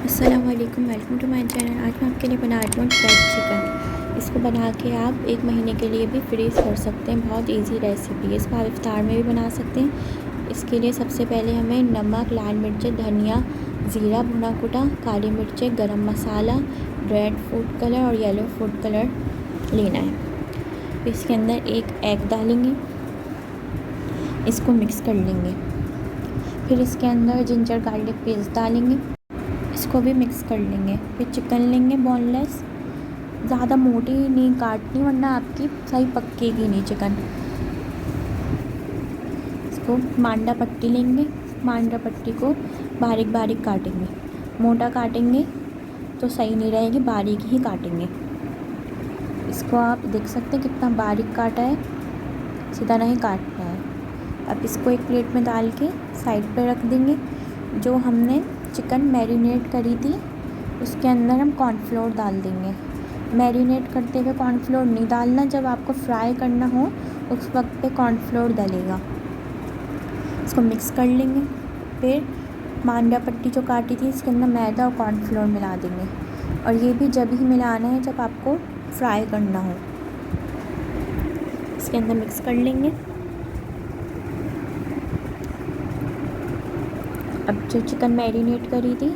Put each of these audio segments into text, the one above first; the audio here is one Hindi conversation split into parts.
अस्सलामुअलैकुम, वेलकम टू माय चैनल। आज मैं आपके लिए बना रही हूँ फ्राइड चिकन। इसको बना के आप 1 महीने के लिए भी फ्रीज़ कर सकते हैं। बहुत इजी रेसिपी है। इसको आप इफ्तार में भी बना सकते हैं। इसके लिए सबसे पहले हमें नमक, लाल मिर्च, धनिया, ज़ीरा भुना कुटा, काली मिर्चें, गरम मसाला, रेड फूड कलर और येलो फूड कलर लेना है। इसके अंदर एक एग डालेंगे, इसको मिक्स कर लेंगे। फिर इसके अंदर जिंजर गार्लिक पेस्ट डालेंगे, इसको भी मिक्स कर लेंगे। फिर चिकन लेंगे बोनलेस, ज़्यादा मोटी नहीं काटनी वरना आपकी सही पकेगी नहीं चिकन। इसको मांडा पट्टी लेंगे, मांडा पट्टी को बारीक बारीक काटेंगे। मोटा काटेंगे तो सही नहीं रहेगी, बारीक ही काटेंगे। इसको आप देख सकते हैं कितना बारीक काटा है, सीधा नहीं काटना है। अब इसको एक प्लेट में डाल के साइड पे रख देंगे। जो हमने चिकन मैरिनेट करी थी उसके अंदर हम कॉर्नफ्लोर डाल देंगे। मैरिनेट करते हुए कॉर्नफ्लोर नहीं डालना, जब आपको फ्राई करना हो उस वक्त पे कॉर्नफ्लोर डलेगा। इसको मिक्स कर लेंगे। फिर मांडा पट्टी जो काटी थी इसके अंदर मैदा और कॉर्नफ्लोर मिला देंगे, और ये भी जब ही मिलाना है जब आपको फ्राई करना हो। इसके अंदर मिक्स कर लेंगे। अब जो चिकन मैरिनेट करी थी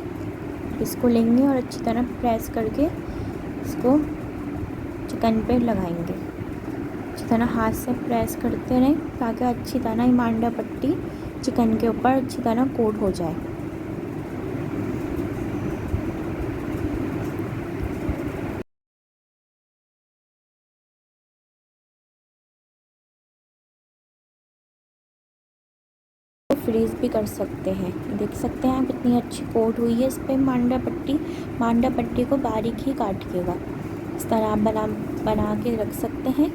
इसको लेंगे और अच्छी तरह प्रेस करके इसको चिकन पे लगाएंगे। अच्छी तरह हाथ से प्रेस करते रहें ताकि अच्छी तरह ये मांडा पट्टी चिकन के ऊपर अच्छी तरह कोट हो जाए। फ्रीज़ भी कर सकते हैं। देख सकते हैं आप कितनी अच्छी कोट हुई है इस पर मांडा पट्टी। मांडा पट्टी को बारीक ही काटिएगा। इस तरह आप बना के रख सकते हैं।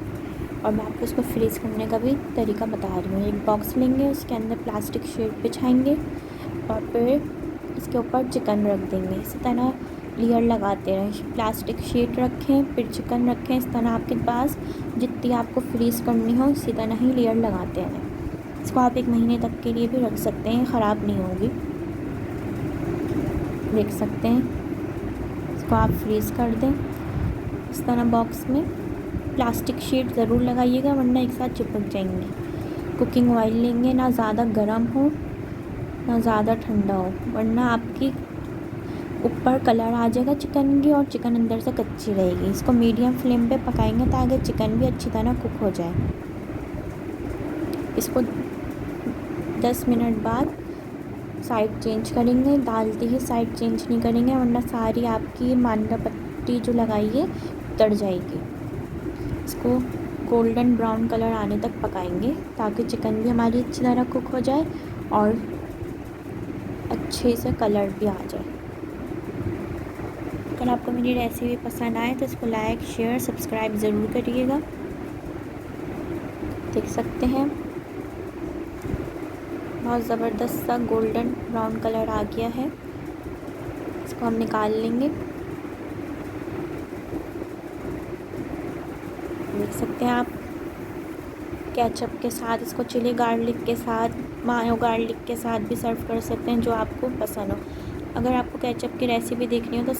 और मैं आपको इसको फ्रीज़ करने का भी तरीका बता रही हूँ। एक बॉक्स लेंगे, उसके अंदर प्लास्टिक शीट बिछाएंगे और फिर इसके ऊपर चिकन रख देंगे। इसी तरह लेयर लगाते रहें। प्लास्टिक शीट रखें, फिर चिकन रखें। इस तरह आपके पास जितनी आपको फ्रीज़ करनी हो इसी तरह ही लेयर लगाते रहें। इसको आप 1 महीने तक के लिए भी रख सकते हैं, ख़राब नहीं होगी। देख सकते हैं, इसको आप फ्रीज़ कर दें इस तरह बॉक्स में। प्लास्टिक शीट ज़रूर लगाइएगा वरना एक साथ चिपक जाएंगे। कुकिंग ऑयल लेंगे, ना ज़्यादा गर्म हो ना ज़्यादा ठंडा हो, वरना आपकी ऊपर कलर आ जाएगा चिकन की और चिकन अंदर से कच्ची रहेगी। इसको मीडियम फ्लेम पे पकाएंगे ताकि चिकन भी अच्छी तरह कुक हो जाए। इसको 10 मिनट बाद साइड चेंज करेंगे। डालते ही साइड चेंज नहीं करेंगे वरना सारी आपकी मांडा पट्टी जो लगाई है उतर जाएगी। इसको गोल्डन ब्राउन कलर आने तक पकाएंगे ताकि चिकन भी हमारी अच्छी तरह कुक हो जाए और अच्छे से कलर भी आ जाए। अगर आपको मेरी रेसिपी पसंद आए तो इसको लाइक, शेयर, सब्सक्राइब ज़रूर करिएगा। देख सकते हैं बहुत ज़बरदस्त सा गोल्डन ब्राउन कलर आ गया है। इसको हम निकाल लेंगे। देख सकते हैं आप केचप के साथ, इसको चिली गार्लिक के साथ, मायो गार्लिक के साथ भी सर्व कर सकते हैं, जो आपको पसंद हो। अगर आपको केचप की रेसिपी देखनी हो तो